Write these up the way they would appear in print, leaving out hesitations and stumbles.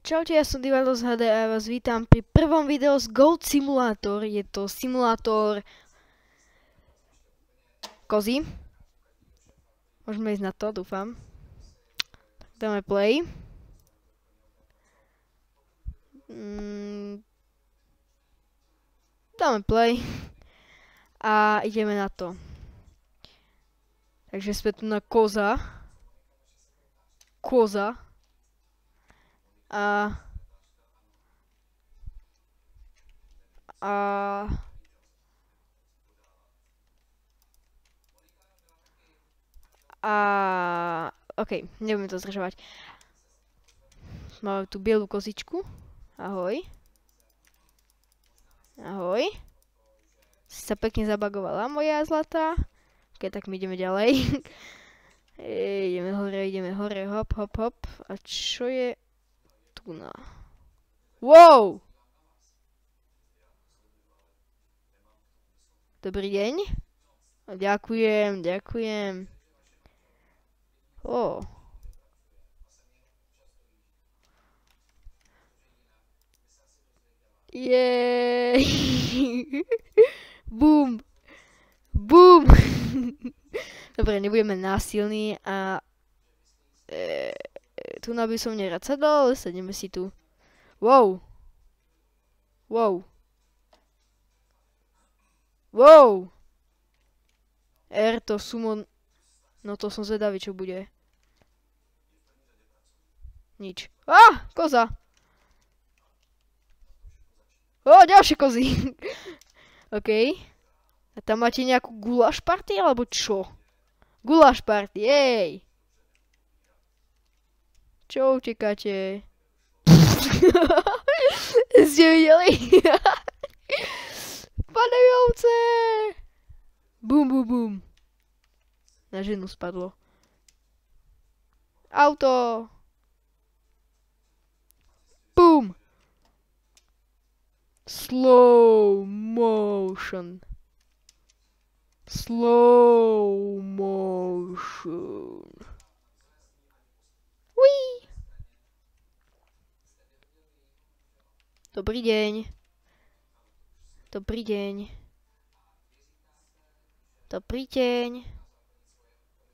Čaute, ja som Divado z HD a ja vás vítam pri prvom videu z Goat Simulator. Je to simulátor kozy. Môžeme ísť na to, dúfam. Tak dáme play. Dáme play. A ideme na to. Takže sme tu na koza. Koza. A OK, nebudem to zdržovať. Máme tu bielú kozičku. Ahoj. Ahoj. Si sa pekne zabagovala, moja zlatá. OK, tak my ideme ďalej. Ideme hore, hop, hop, hop. A čo je tu na? Wow! Dobrý deň. Ďakujem, ďakujem. Ó. Jej. Bum. Bum. Dobre, nebudeme násilní a tu by som nerad sadol, sedneme si tu. Wow. Wow. Wow. To summon. No to som zvedavý, čo bude. Nič. Koza. Ďalšie kozy. OK. A tam máte nejakú guláš party, alebo čo? Guláš party, jej. Čo utekáte? Ste videli? Padajú ovce. Bum, bum, bum. Na ženu spadlo. Auto. Bum. Slow motion. Slow motion. Whee. Dobrý deň. Dobrý deň. Dobrý deň.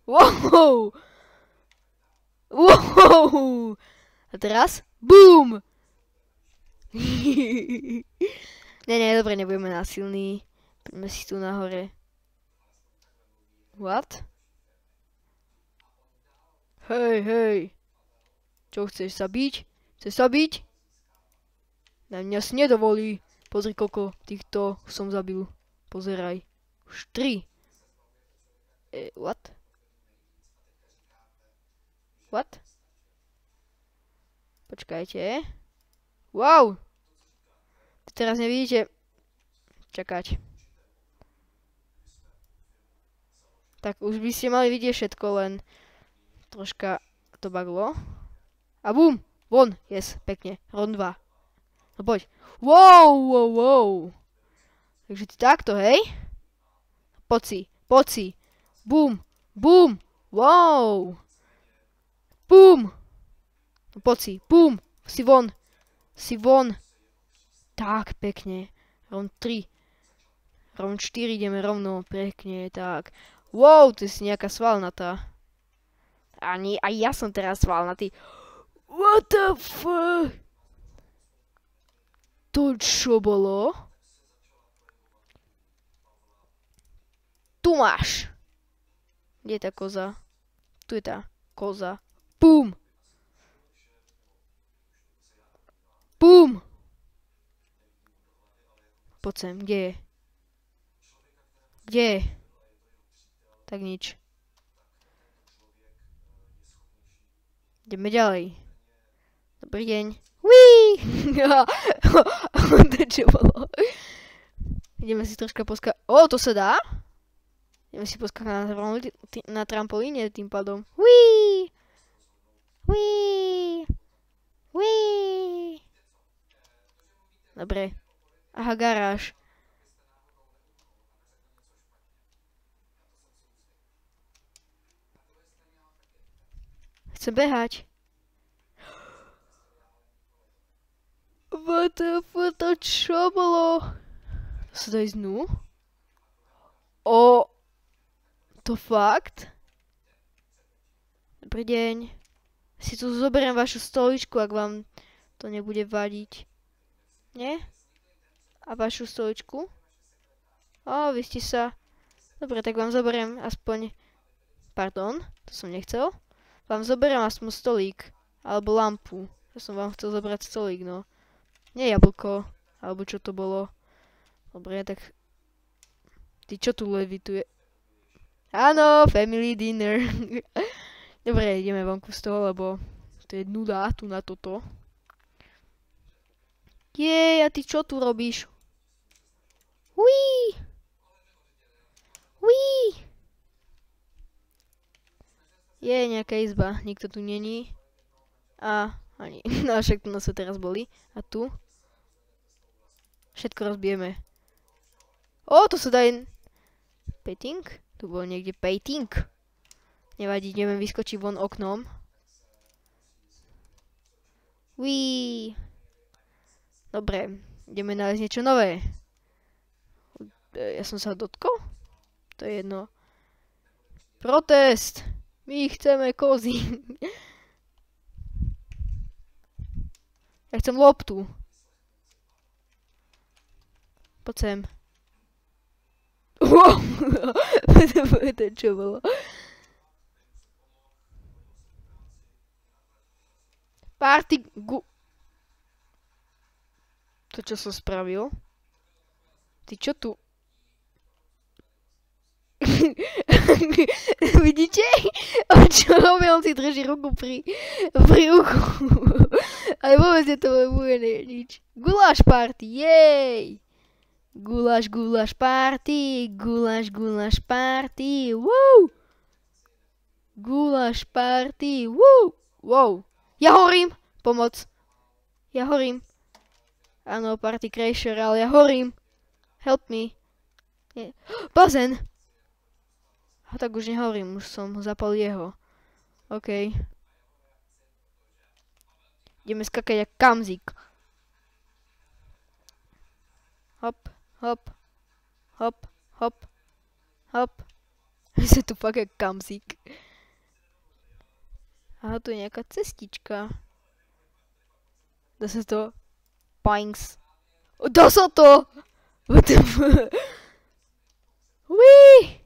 Wow! Wow! A teraz? Boom! Nie, dobre, nebudeme násilní. Poďme si tu nahore. What? Hej. Čo, chceš sa biť? Chceš sa biť? Na mňa si nedovolí. Pozri, koľko týchto som zabil. Pozeraj. Už 3. What? What? Počkajte. Wow! Teraz nevidíte. Čakať. Tak už by ste mali vidieť všetko, len troška to baglo. A bum! Von! Yes, pekne. Round 2. No poď. Wow! Takže takto, hej? Poď si. Bum! Wow! Bum! No poď si. Bum! Si von. Tak, pekne. Round 3. Round 4 ideme rovno. Pekne, tak. Wow, ty si nejaká svalnatá. Aj ja som teraz svalnatý. What the fuck? To čo bolo? Tu máš. Kde je tá koza? Tu je tá koza. Bum! Bum! Poď sem, kde je? Kde je? Tak nič. Ideme ďalej. Dobrý deň. Uííí! To čo bolo? Ideme si troška to sa dá? Ideme si poskakať na trampolíne tým pádom. Uííí! Dobre. Aha, garáž. Chcem behať. To čo bolo? To sa dá ísť dnu? O, to fakt? Dobrý deň. Si tu zoberiem vašu stoličku, ak vám to nebude vadiť. Nie? A vašu stoličku? Ó, vy ste sa... Dobre, tak vám zoberiem aspoň... Pardon, to som nechcel. Vám zoberiem aspoň stolík. Alebo lampu. Ja som vám chcel zobrať stolík, no. Nie jablko. Alebo čo to bolo. Dobre, tak... Ty čo tu levituje? Áno, family dinner. Dobre, ideme vonku z toho, lebo to je nuda tu na toto. Jej, a ty čo tu robíš? Uí! Uí! Je nejaká izba, nikto tu není. A ani, no však tu nás sa teraz boli. A tu? Všetko rozbijeme. O, to sa dá jen... Petting? Tu bol niekde painting. Nevadí, ideme vyskočiť von oknom. Uí. Dobre, ideme nájsť niečo nové. Ja som sa dotkol? To je jedno. Protest! My chceme kozy. Ja chcem loptu. Poď sem. Wow. To čo bolo? Party To čo som spravil? Ty čo tu? Vidíte? On čo robí? On si drží ruku pri uchu. Ale vôbec nebude nič. Guláš party, jej! Guláš party, guláš party, wow! Guláš party, wow! Wow! Ja horím! Pomoc! Ja horím. Áno, party crasher, ale ja horím. Help me. Nie. Bazén! A tak už nehorím, už som zapal jeho. OK. Ideme skakať jak kamzik. Hop, hop, hop, hop, hop. My sa tu fakt jak kamzik. Aha, tu je nejaká cestička. Dá sa to... Pinks. Dá sa to! What the fuck? Wee!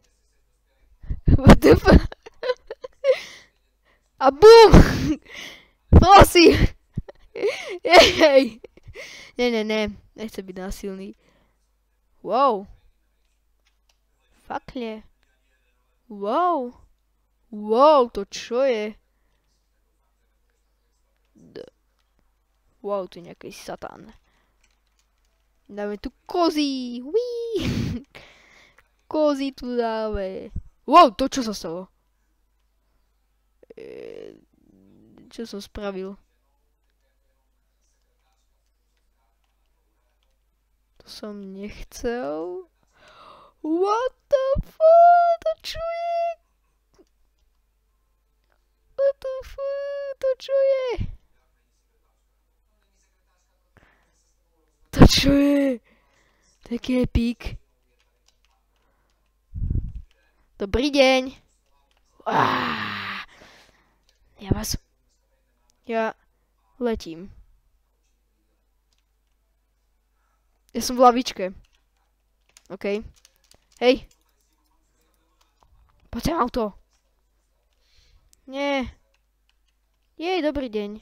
What the fuck? A boom! Prosím! Jej! Ne. Nechce byť násilný. Wow. Fakne. Wow. Wow, to čo je? Wow, tu je nejaký satán. Dáme tu kozy. Uí. Kozy tu dáme. Wow, to čo sa stalo? Čo som spravil? To som nechcel. What the fuck? To čo je? What the fuck? To čo je? To čo je? Taký epík. Dobrý deň. Ja letím. Ja som v lavičke. OK. Hej. Poď sem auto. Nie. Jej, dobrý deň.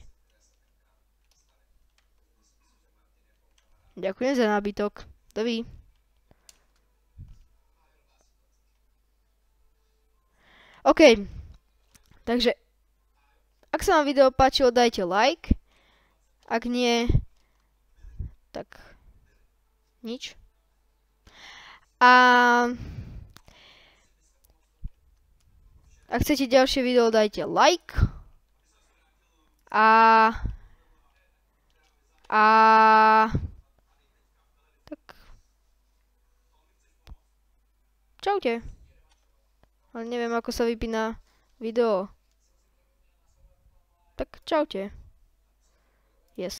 Ďakujem za nábytok. Dovi. OK. Takže, ak sa vám video páčilo, dajte like. Ak nie, tak nič. A ak chcete ďalšie video, dajte like. Tak. Čaute. Ale neviem, ako sa vypína video. Tak čaute.